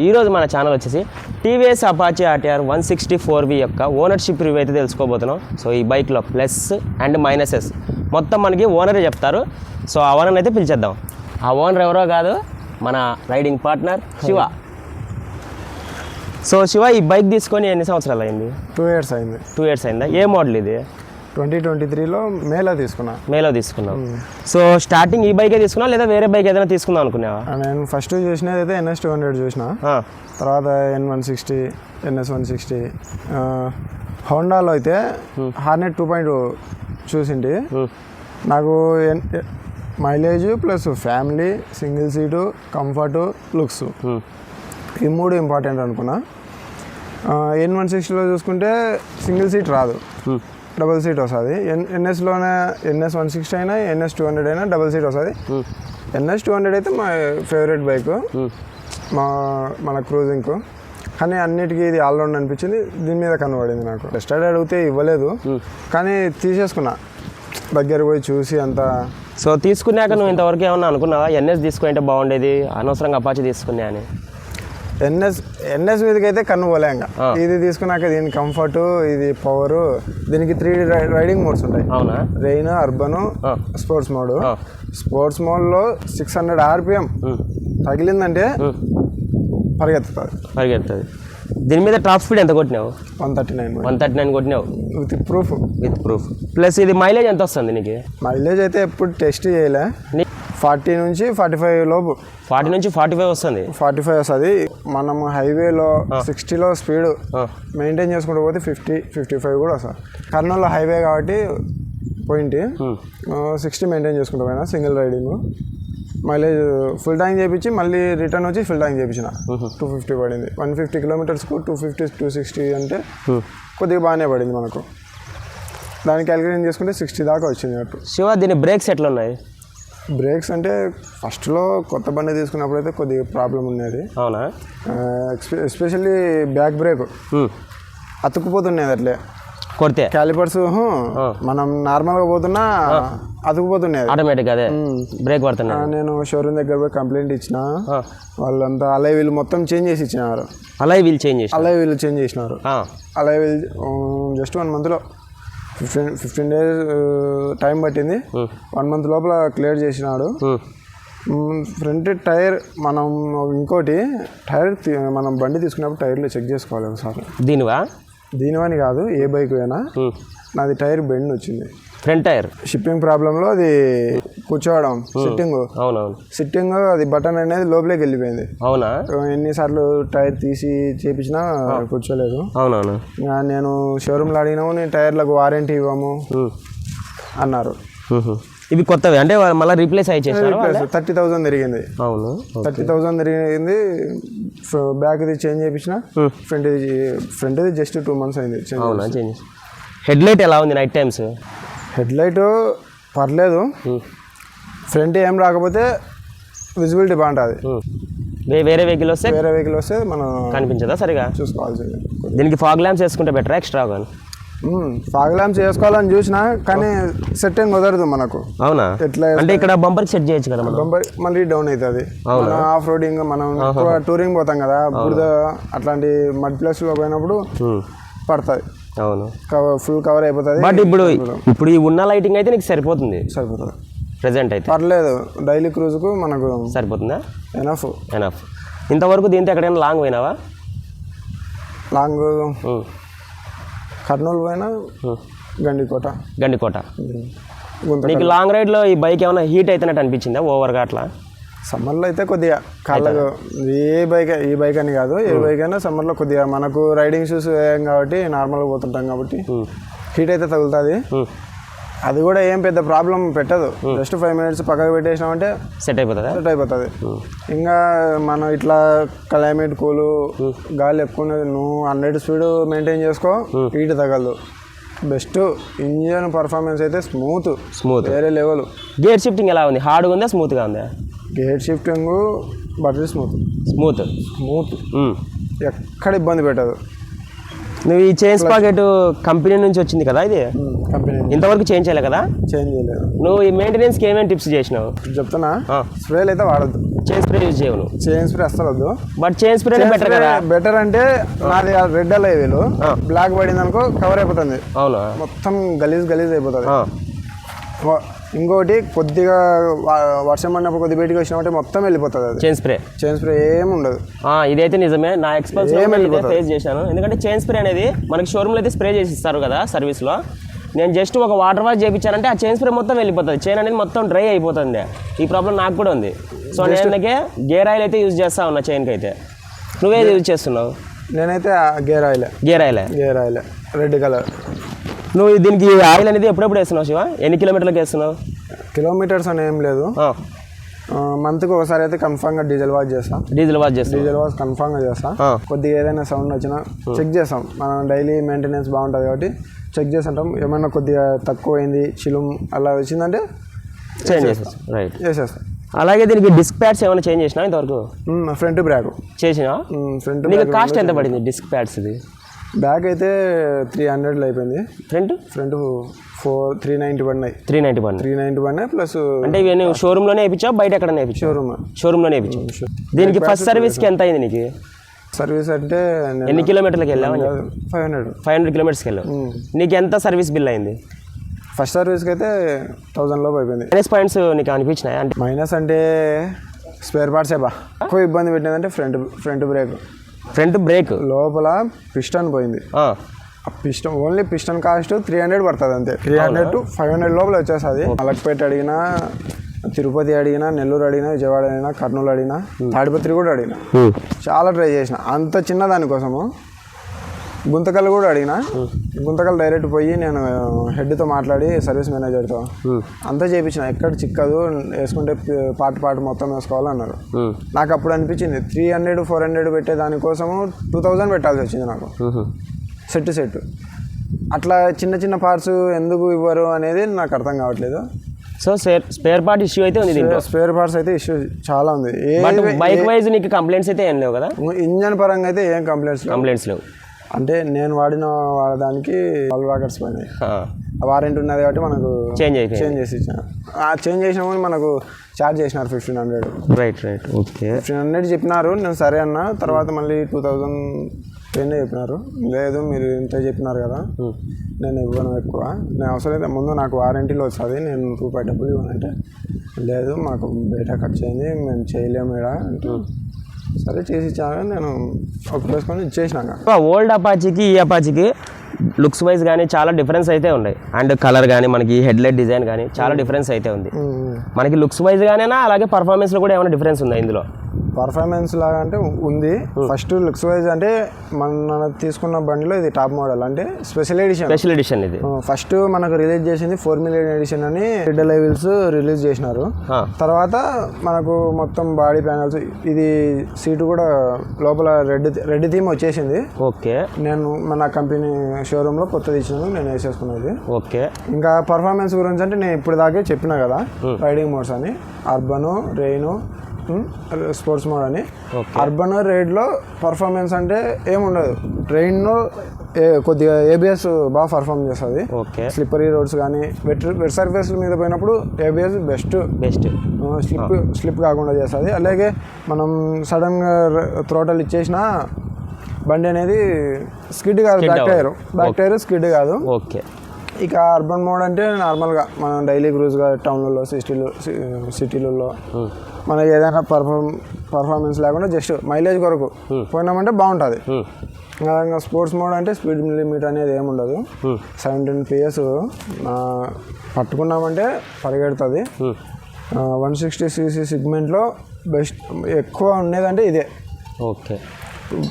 ఈరోజు మన ఛానల్ వచ్చేసి టీవీఎస్ అపాచీ ఆర్టీఆర్ 164V యొక్క ఓనర్షిప్ రివ్యూ అయితే తెలుసుకోబోతున్నాం. సో ఈ బైక్లో ప్లస్ అండ్ మైనసెస్ మొత్తం మనకి ఓనరే చెప్తారు. సో ఆ ఓనర్ అయితే పిలిచేద్దాం. ఆ ఓనర్ ఎవరో కాదు, మన riding partner Shiva. So Shiva, ఈ బైక్ తీసుకొని ఎన్ని సంవత్సరాలు అయింది? 2 years అయింది. 2 years అయిందా? ఏ మోడల్ ఇది? 2023లో మేలో తీసుకున్నాం. సో స్టార్టింగ్ ఈ బైకే తీసుకున్నా లేదా వేరే బైక్ ఏదైనా తీసుకుందాం అనుకున్నావా? నేను ఫస్ట్ చూసినది అయితే NS 200 చూసిన, తర్వాత N160, NS 160. హోండాలో అయితే హార్నెట్ 2.0 చూసింటి. నాకు mileage plus family, single seat, comfort, looks ఈ 3 ఇంపార్టెంట్ అనుకున్నా. N160లో చూసుకుంటే సింగిల్ సీట్ రాదు, డబుల్ సీట్ వస్తుంది. ఎన్ఎస్లోనే NS 160 అయినా NS 200 అయినా డబుల్ సీట్ వస్తుంది. NS 200 అయితే మా ఫేవరెట్ బైక్ మన క్రూజింగ్కు, కానీ అన్నిటికీ ఇది ఆల్రౌండ్ అనిపించింది. దీని మీద కనబడింది. నాకు టెస్ట్ రైడ్ అడిగితే ఇవ్వలేదు, కానీ తీసేసుకున్నా దగ్గర పోయి చూసి అంతా. సో తీసుకున్నాక నువ్వు ఇంతవరకు ఏమన్నా అనుకున్నావా NS తీసుకుంటే బాగుండేది, అనవసరంగా అపాచీ తీసుకున్నా అని? ఎన్ఎస్ మీదకి అయితే కన్ను పోలే. ఇంకా ఇది తీసుకున్నాక దీని కంఫర్ట్, ఇది పవర్, దీనికి 3 రైడింగ్ మోడ్స్ ఉంటాయి. అవునా? Rain, urban, sports mode. Sports మోడ్లో 600 RPM తగిలిందంటే పరిగెత్తుతుంది. దీని మీద టాప్ స్పీడ్ ఎంత కొట్టినావు? 139 కొట్టినావు విత్ ప్రూఫ్. ప్లస్ ఇది మైలేజ్ ఎంత వస్తుంది నీకు? మైలేజ్ అయితే ఎప్పుడు టెస్ట్ చేయలే. 40 నుంచి 45 లోపు. 40 నుంచి 45 వస్తుంది. 45 వస్తుంది. మనం హైవేలో 60లో స్పీడ్ మెయింటైన్ చేసుకుంటూ పోతే 50-55 కూడా వస్తుంది. కర్నూలులో హైవే కాబట్టి 60 మెయింటైన్ చేసుకుంటూ పోయినా single riding. Mileage full tank చేయించి మళ్ళీ రిటర్న్ వచ్చి ఫుల్ ట్యాంక్ చేయించిన 250 పడింది. 150 కిలోమీటర్స్కు 250-260 అంటే కొద్దిగా బాగానే పడింది మనకు. దాన్ని క్యాలిక్యులేట్ చేసుకుంటే 60 దాకా వచ్చింది అటు. శివ, దీని బ్రేక్స్ ఎట్లా ఉన్నాయి? బ్రేక్స్ అంటే ఫస్ట్లో కొత్త బండి తీసుకున్నప్పుడు అయితే కొద్దిగా ప్రాబ్లం ఉన్నది. అవునా? ఎస్పెషల్లీ బ్యాక్ బ్రేక్ అతుక్కుపోతున్నది. అట్లే కొడితే క్యాలిపర్స్ మనం నార్మల్గా పోతున్నా అతుక్కుపోతున్నది ఆటోమేటిక్. అదే బ్రేక్ పడుతున్నా. నేను షోరూమ్ దగ్గర పోయి కంప్లైంట్ ఇచ్చిన. వాళ్ళంతా అలై వీల్ మొత్తం చేంజ్ చేసి ఇచ్చినారు. అలై వీల్ చేంజ్ చేసినారు. అలై వీల్ జస్ట్ 1 monthలో 15 days టైం పట్టింది. 1 month లోపల క్లియర్ చేసినాడు. ఫ్రంట్ టైర్ మనం ఇంకోటి టైర్ మనం బండి తీసుకున్నప్పుడు టైర్లో చెక్ చేసుకోవాలి ఒకసారి. దీనివని కాదు, ఏ బైక్ అయినా. నాది టైర్ బెండ్ వచ్చింది, ఫ్రంట్ టైర్. షిప్పింగ్ ప్రాబ్లంలో అది కూర్చోవడం సిట్టింగ్ అది బటన్ అనేది లోపలికి వెళ్ళిపోయింది. అవునా? ఎన్నిసార్లు టైర్ తీసి చేపించినా కూర్చోలేదు. అవునవును. నేను షోరూమ్లో అడిగినాము, నేను టైర్లకు వారంటీ ఇవ్వము అన్నారు. ఇవి కొత్తవి అంటే మళ్ళీ రీప్లేస్ అయ్యేసారు. 30,000 తిరిగింది. అవును, 30,000 తిరిగింది. బ్యాక్ది చేంజ్ చేయించిన, ఫ్రంట్ది జస్ట్ 2 months అయింది చేంజ్. హెడ్ లైట్ ఎలా ఉంది నైట్ టైమ్స్? హెడ్ లైట్ పర్లేదు. ఫ్రంట్ ఏం రాకపోతే విజిబిలిటీ బాగుంటుంది. వేరే వెహికల్ వస్తే మనం కనిపించదా సరిగా? చూసుకోవాల్సింది. దీనికి ఫాగ్ ల్యాంప్స్ వేసుకుంటే బెటర్ ఎక్స్ట్రా. ఫాగ్ ల్యాంప్స్ వేసుకోవాలని చూసినా కానీ సెట్టింగ్ కుదరదు మనకు. అవునా? ఎట్లా అంటే ఇక్కడ బంపర్ సెట్ చేయొచ్చు కదా? బంపర్ మళ్ళీ డౌన్ అవుతుంది. ఆఫ్ రోడింగ్ మనం టూరింగ్ పోతాం కదా, బురద అట్లాంటి మడ్ ప్లేస్లో పోయినప్పుడు పడుతుంది. అవును, ఫుల్ కవర్ అయిపోతుంది. బట్ ఇప్పుడు ఈ ఉన్న లైటింగ్ అయితే నీకు సరిపోతుంది ప్రెజెంట్ అయితే. పర్లేదు, డైలీ క్రూజ్కు మనకు సరిపోతుందా? ఎనఫ్. ఇంతవరకు దీంతో ఎక్కడైనా లాంగ్ పోయినావా? లాంగ్ కర్నూలు పోయినా, గండికోట. నీకు లాంగ్ రైడ్లో ఈ బైక్ ఏమైనా హీట్ అవుతున్నట్టు అనిపించిందా ఓవర్గా అట్లా? సమ్మర్లో అయితే కొద్దిగా కాళ్ళకు ఈ బైక్ అని కాదు, ఏ బైక్ అయినా సమ్మర్లో కొద్దిగా మనకు రైడింగ్ షూస్ వేయం కాబట్టి నార్మల్గా పోతుంటాం కాబట్టి హీట్ అయితే తగులుతుంది. అది కూడా ఏం పెద్ద ప్రాబ్లం పెట్టదు. జస్ట్ 5 minutes పక్కకు పెట్టేసినామంటే సెట్ అయిపోతుంది. ఇంకా మనం ఇట్లా క్లైమేట్ కూలు, గాలి ఎక్కువ, నువ్వు 100 స్పీడ్ మెయింటైన్ చేసుకో, హీట్ తగలదు. బెస్ట్. ఇంజిన్ పర్ఫార్మెన్స్ అయితే స్మూత్ వేరే లెవెల్. గేర్ షిఫ్టింగ్ ఎలా ఉంది? హార్డ్గా ఉందా, స్మూత్గా ఉందా? Gear shifting butter smooth. ఎక్కడ ఇబ్బంది పెట్టదు. నువ్వు ఈ చైన్ స్పాకెట్ కంపెనీ నుంచి వచ్చింది కదా ఇది, కంపెనీ ఇంతవరకు చేంజ్ చేయలే కదా? చేంజ్ చేయలేదు. నువ్వు ఈ మెయింటెనెన్స్కి ఏమేమి టిప్స్ చేసినావు చెప్తున్నా. స్ప్రేలు అయితే వాడద్దు, చైన్ స్ప్రే యూజ్ చేయవు నువ్వు. చైన్ స్ప్రే అస్సలు వద్దు. బట్ చైన్ స్ప్రే బెటర్ కదా? బెటర్ అంటే నాది రెడ్ అలా వీలు బ్లాక్ పడింది అనుకో కవర్ అయిపోతుంది, అవునా? మొత్తం గలీజ్ అయిపోతుంది. ఇంకోటి కొద్దిగా వర్షం పడినప్పుడు కొద్ది బయటికి వచ్చినామంటే మొత్తం వెళ్ళిపోతుంది అది. చైన్ స్ప్రే ఏమి ఉండదు. ఇదైతే నిజమే, నా ఎక్స్పీరియన్స్ ఫేస్ చేశాను. ఎందుకంటే చైన్ స్ప్రే అనేది మనకి షోరూమ్లో అయితే స్ప్రే చేసి ఇస్తారు కదా సర్వీస్లో. నేను జస్ట్ ఒక వాటర్ వాష్ చేయించానంటే ఆ చైన్ స్ప్రే మొత్తం వెళ్ళిపోతుంది, చైన్ అనేది మొత్తం డ్రై అయిపోతుంది. ఈ ప్రాబ్లం నాకు కూడా ఉంది. సో నేను గేర్ ఆయిల్ అయితే యూజ్ చేస్తా ఉన్నా చైన్కి అయితే. నువ్వేది యూజ్ చేస్తున్నావు? నేనైతే గేర్ ఆయిల్ రెడ్ కలర్. నువ్వు దీనికి ఆయిల్ అనేది ఎప్పుడెప్పుడు వేస్తున్నావు శివ? ఎన్ని కిలోమీటర్లకు వేస్తున్నావు? కిలోమీటర్స్ అని ఏం లేదు, మంత్కి ఒకసారి అయితే కన్ఫామ్గా డీజిల్ వాష్ కన్ఫామ్గా చేస్తా. కొద్దిగా ఏదైనా సౌండ్ వచ్చినా చెక్ చేస్తాం. మనం డైలీ మెయింటెనెన్స్ బాగుంటుంది కాబట్టి చెక్ చేస్తుంటాం. ఏమైనా కొద్దిగా తక్కువ అయింది చిలుం అలా వచ్చిందంటే చేసేస్తాం. అలాగే దీనికి డిస్క్ ప్యాడ్స్ ఏమైనా చేంజ్ చేసినా ఇంతవరకు? ఫ్రంట్ బ్రేక్ చేసినా. నీకు కాస్ట్ ఎంత పడింది డిస్క్ ప్యాడ్స్? ఇది బ్యాక్ అయితే 300 అయిపోయింది. ఫ్రంట్ 390 పడినాయి. 390 పడినాయి ప్లస్. అంటే ఇవన్నీ షోరూమ్లోనే వేయించావు బయట ఎక్కడ షోరూమ్లోనే వేయించావు? దీనికి ఫస్ట్ సర్వీస్కి ఎంత అయింది నీకు? సర్వీస్ అంటే ఎన్ని కిలోమీటర్లకు వెళ్ళావు? 500 కిలోమీటర్స్కి వెళ్ళావు. నీకు ఎంత సర్వీస్ బిల్ అయింది? ఫస్ట్ సర్వీస్కి అయితే 1000 లోపు అయిపోయింది. మైనస్ పాయింట్స్ నీకు అనిపించినాయి? అంటే మైనస్ అంటే స్పేర్ పార్ట్స్ ఎక్కువ ఇబ్బంది పెట్టిందంటే ఫ్రంట్ బ్రేక్ లోపల పిస్టన్ పోయింది. ఓన్లీ పిస్టన్ కాస్ట్ 300 పడుతుంది అంతే. 300 to 500 లోపల వచ్చేస్తుంది. మలక్పేట అడిగినా, తిరుపతి అడిగినా, నెల్లూరు అడిగినా, విజయవాడ అడిగినా, కర్నూలు అడిగినా, తాడిపత్రి కూడా అడిగినా. చాలా ట్రై చేసిన అంత చిన్న దానికోసము. గుంతకల్ కూడా అడిగినా. గుంతకల్ డైరెక్ట్ పోయి నేను హెడ్తో మాట్లాడి సర్వీస్ మేనేజర్తో అంతా చేయించిన. ఎక్కడ చిక్కదు, వేసుకుంటే పార్ట్ మొత్తం వేసుకోవాలన్నారు. నాకు అప్పుడు అనిపించింది 300 400 పెట్టే దానికోసము 2000 పెట్టాల్సి వచ్చింది నాకు సెట్. అట్లా చిన్న పార్ట్స్ ఎందుకు ఇవ్వరు అనేది నాకు అర్థం కావట్లేదు. సో స్పేర్ పార్ట్ ఇష్యూ అయితే ఉంది. స్పేర్ పార్ట్స్ అయితే ఇష్యూ చాలా ఉంది. బైక్ వైజ్ నీకు కంప్లైంట్స్ అయితే ఏం లేవు కదా? ఇంజన్ పరంగా అయితే ఏం కంప్లైంట్స్ లేవు. అంటే నేను వాడడానికి ఆల్ వాకర్స్ పోయినాయి. వారంటీ ఉన్నది కాబట్టి మనకు చేంజ్ చేసి ఇచ్చాను. చేంజ్ చేసినామని మనకు ఛార్జ్ చేసినారు 1500. Right okay. 1500 చెప్పినారు. నేను సరే అన్న. తర్వాత మళ్ళీ 2000 చెప్పినారు. లేదు మీరు ఇంత చెప్పినారు కదా, నేను ఇవ్వను ఎక్కువ, నేను అవసరం అయితే ముందు నాకు వారంటీలో వస్తుంది, నేను రూపాయి డబ్బులు ఇవ్వనంటే లేదు మాకు బయట ఖర్చు అయింది, మేము చేయలేము ఇక్కడ అంటే సరే చేసి ఇచ్చాను. నేను ఒక వేసుకొని ఇచ్చేసినాక. ఓల్డ్ అపాచీకి ఈ అపాచీకి లుక్స్ వైజ్ కానీ చాలా డిఫరెన్స్ అయితే ఉన్నాయి. అండ్ కలర్ కానీ మనకి హెడ్లైట్ డిజైన్ కానీ చాలా డిఫరెన్స్ అయితే ఉంది. మనకి లుక్స్ వైజ్ గానేనా అలాగే పర్ఫార్మెన్స్లో కూడా ఏమైనా డిఫరెన్స్ ఉందా? ఇందులో పర్ఫార్మెన్స్ లాగా అంటే ఉంది. ఫస్ట్ లుక్స్ వైజ్ అంటే మన తీసుకున్న బండిలో ఇది టాప్ మోడల్, అంటే స్పెషల్ ఎడిషన్ ఇది. ఫస్ట్ మనకు రిలీజ్ చేసింది 4 మిలియన్ ఎడిషన్ అని రెడ్ లెవెల్స్ రిలీజ్ చేసినారు. తర్వాత మనకు మొత్తం బాడీ ప్యానల్స్, ఇది సీటు కూడా లోపల రెడ్ థీమ్ వచ్చేసింది. ఓకే. నేను మన కంపెనీ షోరూమ్ లో కొత్తది ఇచ్చినాను, నేను వేసేసుకున్నది. ఓకే. ఇంకా పర్ఫార్మెన్స్ గురించి అంటే నేను ఇప్పుడు దాకే చెప్పినా కదా, రైడింగ్ మోడ్స్ అని అర్బన్, రెయిన్, స్పోర్ట్స్ మోడ్ అని. అర్బన్ రైడ్లో పర్ఫార్మెన్స్ అంటే ఏముండదు. ట్రైన్లో కొద్దిగా ఏబిఎస్ బాగా పర్ఫార్మ్ చేస్తుంది. స్లిప్పరీ రోడ్స్ కానీ వెట్ సర్ఫేస్ మీద పోయినప్పుడు ఏబిఎస్ బెస్ట్ స్లిప్ కాకుండా చేస్తుంది. అలాగే మనం సడన్గా థ్రోటల్ ఇచ్చేసిన బండి అనేది స్కిడ్ కాదు, బ్యాక్ టైర్ స్కిడ్ కాదు. ఓకే. ఇక అర్బన్ మోడ్ అంటే నార్మల్గా మనం డైలీ క్రూజ్గా టౌన్లలో సిటీలలో మనకి ఏదైనా పర్ఫార్మెన్స్ లేకుండా జస్ట్ మైలేజ్ కొరకు పోయినామంటే బాగుంటుంది. ఇంకా స్పోర్ట్స్ మోడ్ అంటే స్పీడ్ లిమిట్ అనేది ఏముండదు. 17 PS పట్టుకున్నామంటే పరిగెడుతుంది. 160cc సెగ్మెంట్లో బెస్ట్ ఎక్కువ ఉండేదంటే ఇదే. ఓకే.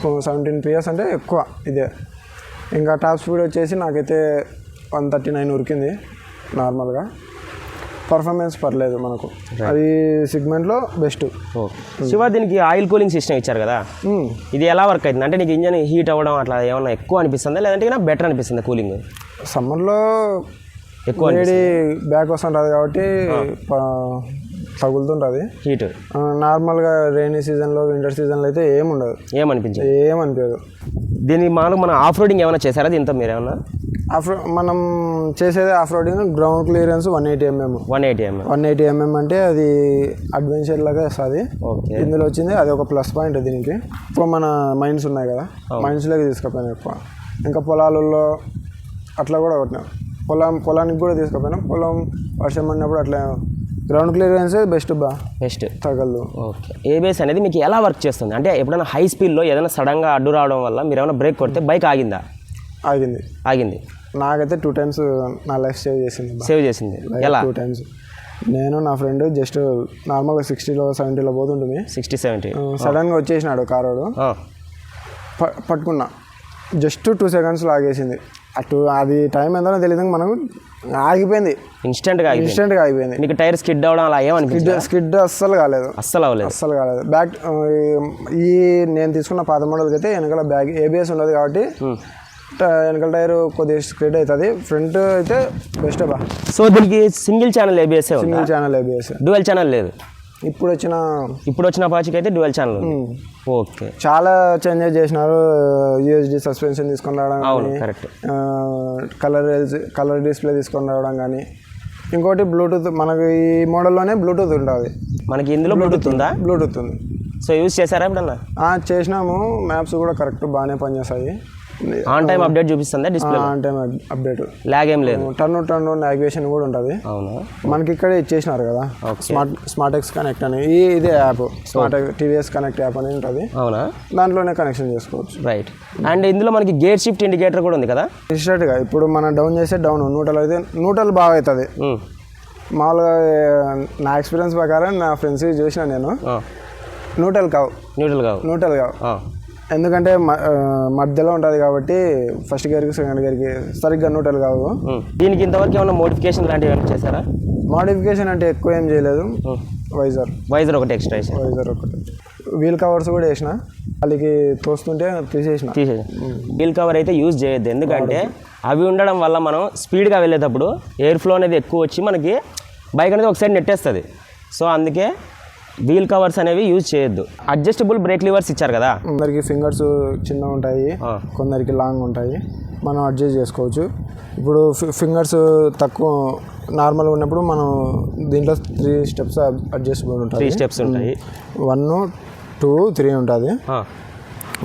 17 PS అంటే ఎక్కువ ఇదే. ఇంకా టాప్ స్పీడ్ వచ్చేసి నాకైతే 139 ఉరికింది నార్మల్గా. పర్ఫార్మెన్స్ పర్లేదు మనకు, అది సెగ్మెంట్లో బెస్ట్. శివ, దీనికి ఆయిల్ కూలింగ్ సిస్టమ్ ఇచ్చారు కదా, ఇది ఎలా వర్క్ అవుతుంది? అంటే నీకు ఇంజన్ హీట్ అవ్వడం అట్లా ఏమన్నా ఎక్కువ అనిపిస్తుందా, లేదంటే బెటర్ అనిపిస్తుంది కూలింగ్? సమ్మర్లో ఎక్కువ వేడి బ్యాక్ వస్తుంటుంది కాబట్టి తగులుతుంటుంది. హీట్ నార్మల్గా రైనీ సీజన్లో వింటర్ సీజన్లో అయితే ఏముండదు, ఏమనిపించదు. దీనికి మనం ఆఫ్ రోడింగ్ ఏమైనా చేశారా దీంతో మీరు ఏమన్నా? మనం చేసేది off roading ground clearance 180 mm. 180 mm అంటే అది అడ్వెంచర్ లాగా వస్తుంది. ఇందులో వచ్చింది అది ఒక ప్లస్ పాయింట్ దీనికి. ఇప్పుడు మన మైన్స్ ఉన్నాయి కదా, మైన్స్లోకి తీసుకుపోయినా ఎక్కువ. ఇంకా పొలాలలో అట్లా కూడా కొట్టినాం, పొలానికి కూడా తీసుకుపోయినాం. పొలం వర్షం పడినప్పుడు అట్లా గ్రౌండ్ క్లియరెన్స్ బెస్ట్ తగలదు. ఓకే. ఏబిఎస్ అనేది మీకు ఎలా వర్క్ చేస్తుంది అంటే ఎప్పుడైనా హై స్పీడ్లో ఏదైనా సడన్గా అడ్డు రావడం వల్ల మీరు ఏమైనా బ్రేక్ కొడితే బైక్ ఆగింది నాకైతే 2 times నా లైఫ్ సేవ్ చేసింది. ఎలా? 2 times. నేను నా ఫ్రెండ్ జస్ట్ నార్మల్గా 60 70 పోతుంటుంది, 60-70 సడన్గా వచ్చేసినాడు కారోడు, పట్టుకున్నా జస్ట్ 2 seconds ఆగేసింది. అది టైం ఎంతనో తెలియదు, మనకు ఆగిపోయింది, ఇన్స్టెంట్గా ఆగిపోయింది. మీకు టైర్ స్కిడ్ అవడం అలా ఏమనిపించింది? స్కిడ్ అస్సలు కాలేదు. బ్యాక్ ఈ నేను తీసుకున్న పాత మోడల్కి అయితే వెనకాల బ్యాగ్ ఏబిఎస్ ఉండదు కాబట్టి వెనకాల టైర్ కొద్దిగా స్కిడ్ అవుతుంది, ఫ్రంట్ అయితే బెస్ట్ బా. సో దీనికి single channel ABS, dual channel లేదు. ఇప్పుడు వచ్చిన అపాచీకి అయితే డ్యూయల్ ఛానల్. ఓకే. చాలా చేంజెస్ చేసినారు. యూఎస్డి సస్పెన్షన్ తీసుకొని రావడం కానీ, కలర్ డిస్ప్లే తీసుకొని రావడం కానీ, ఇంకోటి బ్లూటూత్. మనకి ఈ మోడల్లోనే బ్లూటూత్ ఉంటుంది. మనకి ఇందులో బ్లూటూత్ ఉంది. సో యూజ్ చేశారా ఎప్పుడన్నా? చేసినాము. మ్యాప్స్ కూడా కరెక్ట్ బాగానే పనిచేస్తాయి. ఆన్ టైం అప్డేట్ చూపిస్తుంది display. On time update, lag ఏం లేదు. టర్న్ నావిగేషన్ కూడా ఉంటుంది. అవునా? మనకి ఇక్కడే ఇచ్చేసినారు కదా స్మార్ట్ ఎక్స్ కనెక్ట్ అని, ఇదే యాప్ టీవీఎస్ కనెక్ట్ యాప్ అని ఉంటుంది. అవునా? దాంట్లోనే కనెక్షన్ చేసుకోవచ్చు. రైట్. అండ్ ఇందులో మనకి గేర్ షిఫ్ట్ ఇండికేటర్ కూడా ఉంది కదా? ఇన్స్టెంట్గా ఇప్పుడు మనం డౌన్ చేస్తే డౌన్, న్యూట్రల్ అయితే న్యూట్రల్ బాగా అవుతుంది. మామూలుగా నా ఎక్స్పీరియన్స్ ప్రకారం నా ఫ్రెండ్స్ చూసిన నేను న్యూట్రల్ కావు. ఎందుకంటే మధ్యలో ఉంటుంది కాబట్టి ఫస్ట్ గేర్కి సెకండ్ గేర్కి సరిగ్గా న్యూట్రల్ కావు. దీనికి ఇంతవరకు ఏమైనా మోడిఫికేషన్ లాంటివి ఏమైనా చేశారా? మోడిఫికేషన్ అంటే ఎక్కువ ఏం చేయలేదు. వైజర్ ఒకటి ఎక్స్ట్రా వీల్ కవర్స్ కూడా వేసిన, వాళ్ళకి తోస్తుంటే తీసేసిన. వీల్ కవర్ అయితే యూజ్ చేయొద్దు, ఎందుకంటే అవి ఉండడం వల్ల మనం స్పీడ్గా వెళ్ళేటప్పుడు ఎయిర్ ఫ్లో అనేది ఎక్కువ వచ్చి మనకి బైక్ అనేది ఒక సైడ్ నెట్టేస్తుంది. సో అందుకే వీల్ కవర్స్ అనేవి యూజ్ చేయొద్దు. అడ్జస్టబుల్ బ్రేక్ లివర్స్ ఇచ్చారు కదా, కొందరికి ఫింగర్స్ చిన్నగా ఉంటాయి, కొందరికి లాంగ్ ఉంటాయి, మనం అడ్జస్ట్ చేసుకోవచ్చు. ఇప్పుడు ఫింగర్స్ తక్కువ నార్మల్గా ఉన్నప్పుడు మనం దీంట్లో 3 steps అడ్జస్టబుల్ ఉంటాయి. 3 steps ఉంటాయి. 1, 2, 3 ఉంటుంది.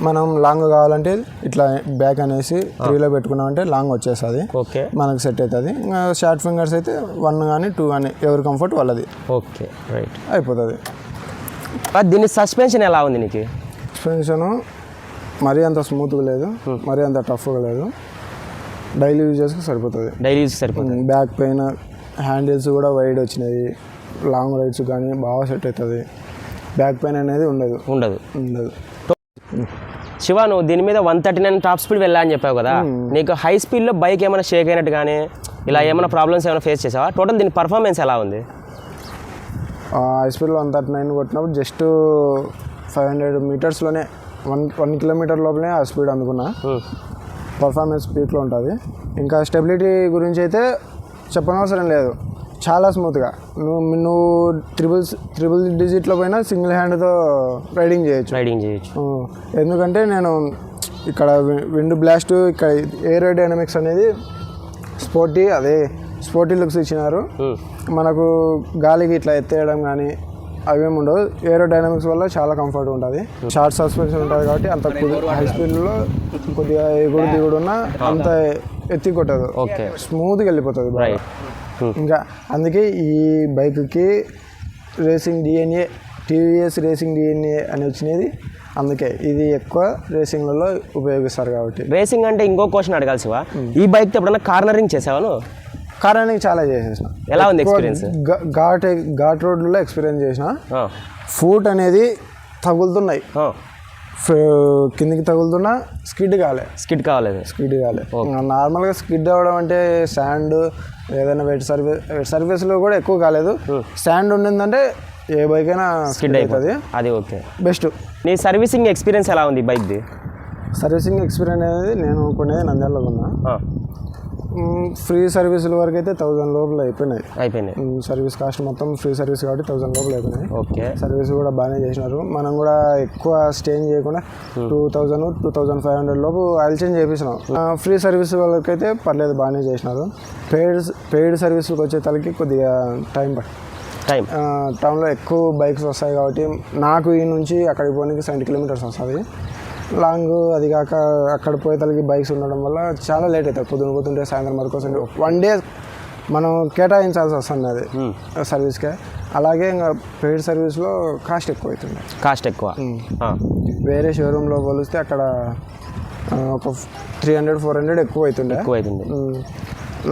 మనం లాంగ్ కావాలంటే ఇట్లా బ్యాక్ అనేసి 3లో పెట్టుకున్నామంటే లాంగ్ వచ్చేస్తుంది, మనకు సెట్ అవుతుంది. షార్ట్ ఫింగర్స్ అయితే 1 కానీ 2 కానీ ఎవరి కంఫర్ట్ వాళ్ళది. ఓకే, రైట్, అయిపోతుంది. దీని సస్పెన్షన్ ఎలా ఉంది నీకు? సస్పెన్షన్ మరీ అంత స్మూత్గా లేదు, మరీ అంత టఫ్గా లేదు. డైలీ యూజెస్కి సరిపోతుంది. బ్యాక్ పైన హ్యాండిల్స్ కూడా వైడ్ వచ్చినాయి, లాంగ్ రైడ్స్ కానీ బాగా సెట్ అవుతుంది. బ్యాక్ పెయిన్ అనేది ఉండదు. శివ, నువ్వు దీని మీద 139 టాప్ స్పీడ్ వెళ్ళా అని చెప్పావు కదా, నీకు హై స్పీడ్లో బైక్ ఏమైనా షేక్ అయినట్టు కానీ ఇలా ఏమైనా ప్రాబ్లమ్స్ ఏమైనా ఫేస్ చేసావా? టోటల్ దీని పర్ఫార్మెన్స్ ఎలా ఉంది? హై స్పీడ్లో 139 కొట్టినప్పుడు జస్ట్ 500 మీటర్స్లోనే 1 kilometer లోపలనే ఆ స్పీడ్ అందుకున్నా. పర్ఫార్మెన్స్ పీక్లో ఉంటుంది. ఇంకా స్టెబిలిటీ గురించి అయితే చెప్పనవసరం లేదు, చాలా స్మూత్గా. నువ్వు త్రిబుల్ డిజిట్లో పోయినా సింగిల్ హ్యాండ్తో రైడింగ్ చేయొచ్చు. ఎందుకంటే నేను ఇక్కడ విండ్ బ్లాస్ట్, ఇక్కడ ఏరోడైనమిక్స్ అనేది స్పోర్టీ లుక్స్ ఇచ్చినారు. మనకు గాలికి ఇట్లా ఎత్తేయడం కానీ అవేమి ఉండవు. ఏరోడైనమిక్స్ వల్ల చాలా కంఫర్ట్ ఉంటుంది. షార్ట్ సస్పెన్షన్ ఉంటుంది కాబట్టి అంత హై స్పీడ్లో కొద్దిగా ఎగుడు దిగుడు ఉన్నా అంత ఎత్తి కొట్టదు, స్మూత్గా వెళ్ళిపోతుంది బాగా. ఇంకా అందుకే ఈ బైక్కి racing DNA, TVS racing DNA అని వచ్చినది. అందుకే ఇది ఎక్కువ రేసింగ్లలో ఉపయోగిస్తారు కాబట్టి. రేసింగ్ అంటే ఇంకో క్వశ్చన్ అడగాల్సివా, ఈ బైక్తో ఎప్పుడన్నా కార్నరింగ్ చేసావాను? కార్నరింగ్ చాలా చేసేసిన. ఎలా ఉంది ఎక్స్పీరియన్స్? ఘాట్ రోడ్లలో ఎక్స్పీరియన్స్ చేసిన. ఫుట్ అనేది తగులుతున్నాయి, కిందికి తగులుతున్నా స్కిడ్ కాలేదు. నార్మల్గా స్కిడ్ అవ్వడం అంటే శాండ్ ఏదైనా వెట్ సర్వీస్లో కూడా ఎక్కువ కాలేదు. శాండ్ ఉండిందంటే ఏ బైక్ అయినా స్కిడ్ అవుతుంది. అది ఓకే, బెస్ట్. నీ సర్వీసింగ్ ఎక్స్పీరియన్స్ ఎలా ఉంది బైక్ది? సర్వీసింగ్ ఎక్స్పీరియన్స్ అనేది నేను కొనేది నంద్యాలలో ఉన్నా. ఫ్రీ సర్వీసుల వరకు అయితే 1000 లోపల అయిపోయినాయి. సర్వీస్ కాస్ట్ మొత్తం ఫ్రీ సర్వీస్ కాబట్టి 1000 లోపల అయిపోయినాయి. ఓకే. సర్వీస్ కూడా బాగానే చేసినారు. మనం కూడా ఎక్కువ స్టేంజ్ చేయకుండా 2000 2500 లోపు ఆయిల్ చేంజ్ చేపిస్తున్నాం. ఫ్రీ సర్వీస్ వాళ్ళకైతే పర్లేదు, బాగానే చేసినారు. పెయిడ్ సర్వీస్కి వచ్చే తలకి కొద్దిగా టైం టౌన్లో ఎక్కువ బైక్స్ వస్తాయి కాబట్టి నాకు ఈ నుంచి అక్కడికి పోనీకి 70 కిలోమీటర్స్ వస్తుంది లాంగ్. అది కాక అక్కడ పోయేతలకి బైక్స్ ఉండడం వల్ల చాలా లేట్ అవుతుంది. పొద్దున సాయంత్రం వరకు వస్తుంది. 1 డే మనం కేటాయించాల్సి వస్తుంది అది సర్వీస్కే. అలాగే ఇంకా పెయిడ్ సర్వీస్లో కాస్ట్ ఎక్కువ. వేరే షోరూంలో పోలిస్తే అక్కడ ఒక 300-400 ఎక్కువ అవుతుండే.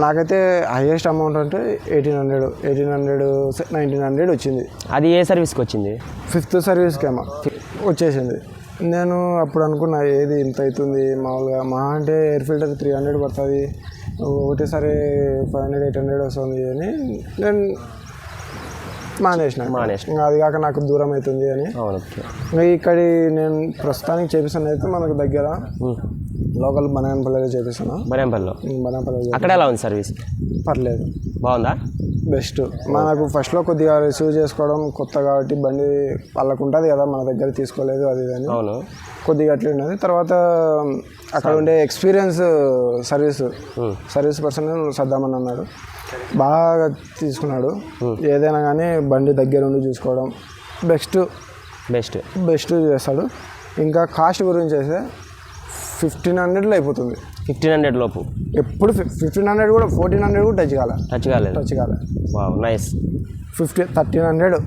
నాకైతే హైయెస్ట్ అమౌంట్ అంటే 1800-1900 వచ్చింది. అది ఏ సర్వీస్కి వచ్చింది? 5th సర్వీస్కేమో వచ్చేసింది. నేను అప్పుడు అనుకున్నా ఏది ఇంత అవుతుంది మామూలుగా అంటే ఎయిర్ ఫిల్టర్ 300 పడుతుంది, ఒకటేసారి 500-800 వస్తుంది అని నేను మానేసిన. ఇంకా అది కాక నాకు దూరం అవుతుంది అని ఇంకా ఇక్కడ నేను ప్రస్తుతానికి చేపిస్తాను. అయితే మనకు దగ్గర లోకల్ బనాయనపల్లిలో చేపిస్తాను. బనాయనపల్లి అక్కడ ఎలా ఉంది సర్వీస్? పర్లేదు, బాగుందా? బెస్ట్. మనకు ఫస్ట్లో కొద్దిగా రిసీవ్ చేసుకోవడం కొత్త కాబట్టి బండి వాళ్ళకు ఉంటుంది కదా, మన దగ్గర తీసుకోలేదు అది అని కొద్దిగా అట్లా ఉన్నది. తర్వాత అక్కడ ఉండే ఎక్స్పీరియన్స్ సర్వీస్ పర్సన్ సద్దామని అన్నాడు, బాగా తీసుకున్నాడు. ఏదైనా కానీ బండి దగ్గర ఉండి చూసుకోవడం బెస్ట్ చేస్తాడు. ఇంకా కాస్ట్ గురించి అయితే 1500లో అయిపోతుంది. 1500 లోపు ఎప్పుడు 1500 కూడా 1400 కూడా టచ్ కాలేదు. Wow, nice. 1300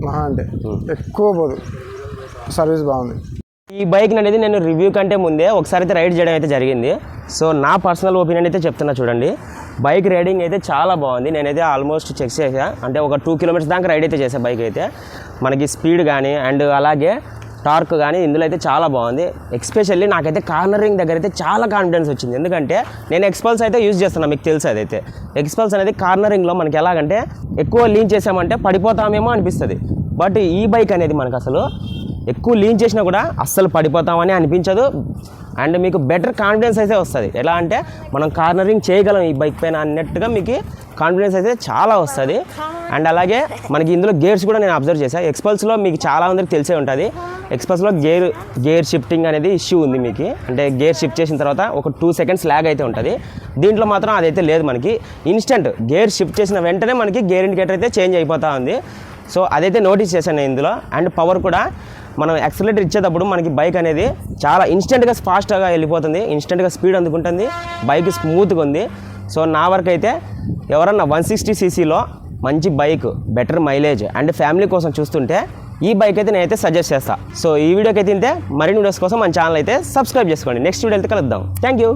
మహా అంటే ఎక్కువ పోదు. సర్వీస్ బాగుంది. ఈ బైక్ అనేది నేను రివ్యూ కంటే ముందే ఒకసారి అయితే రైడ్ చేయడం అయితే జరిగింది. సో నా పర్సనల్ ఒపీనియన్ అయితే చెప్తున్నా చూడండి. బైక్ రైడింగ్ అయితే చాలా బాగుంది. నేనైతే ఆల్మోస్ట్ చెక్ చేసా, అంటే ఒక 2 కిలోమీటర్స్ దాకా రైడ్ అయితే చేసా. బైక్ అయితే మనకి స్పీడ్ కానీ అండ్ అలాగే టార్క్ కానీ ఇందులో అయితే చాలా బాగుంది. ఎస్పెషల్లీ నాకైతే కార్నరింగ్ దగ్గర అయితే చాలా కాన్ఫిడెన్స్ వచ్చింది. ఎందుకంటే నేను ఎక్స్పల్స్ అయితే యూజ్ చేస్తున్నాను, మీకు తెలుసు. అదైతే ఎక్స్పల్స్ అనేది కార్నరింగ్లో మనకి ఎలాగంటే ఎక్కువ లీన్ చేసామంటే పడిపోతామేమో అనిపిస్తుంది. బట్ ఈ బైక్ అనేది మనకు అసలు ఎక్కువ లీన్ చేసినా కూడా అస్సలు పడిపోతామని అనిపించదు. అండ్ మీకు బెటర్ కాన్ఫిడెన్స్ అయితే వస్తుంది. ఎలా అంటే మనం కార్నరింగ్ చేయగలం ఈ బైక్ పైన అన్నట్టుగా మీకు కాన్ఫిడెన్స్ అయితే చాలా వస్తుంది. అండ్ అలాగే మనకి ఇందులో గేర్స్ కూడా నేను అబ్జర్వ్ చేశాను. ఎక్స్పల్స్లో మీకు చాలా మందికి తెలిసే ఉంటుంది. ఎక్స్పల్స్లో గేర్ షిఫ్టింగ్ అనేది ఇష్యూ ఉంది మీకు. అంటే గేర్ షిఫ్ట్ చేసిన తర్వాత ఒక 2 సెకండ్స్ ల్యాగ్ అయితే ఉంటుంది. దీంట్లో మాత్రం అదైతే లేదు. మనకి ఇన్స్టెంట్ గేర్ షిఫ్ట్ చేసిన వెంటనే మనకి గేర్ ఇండికేటర్ అయితే చేంజ్ అయిపోతూ ఉంది. సో అదైతే నోటీస్ చేశాను ఇందులో. అండ్ పవర్ కూడా మనం యాక్సిలరేటర్ ఇచ్చేటప్పుడు మనకి బైక్ అనేది చాలా ఇన్స్టెంట్గా ఫాస్ట్గా వెళ్ళిపోతుంది, ఇన్స్టెంట్గా స్పీడ్ అందుకుంటుంది. బైక్ స్మూత్గా ఉంది. సో నా వరకు అయితే ఎవరన్నా 160cc మంచి bike, better mileage and family కోసం చూస్తుంటే ఈ బైక్ అయితే నేనైతే సజెస్ట్ చేస్తాను. సో ఈ వీడియోకి అయితే మరిన్ని వీడియోస్ కోసం మన ఛానల్ అయితే సబ్స్క్రైబ్ చేసుకోండి. నెక్స్ట్ వీడియో అయితే కలుద్దాం. Thank you.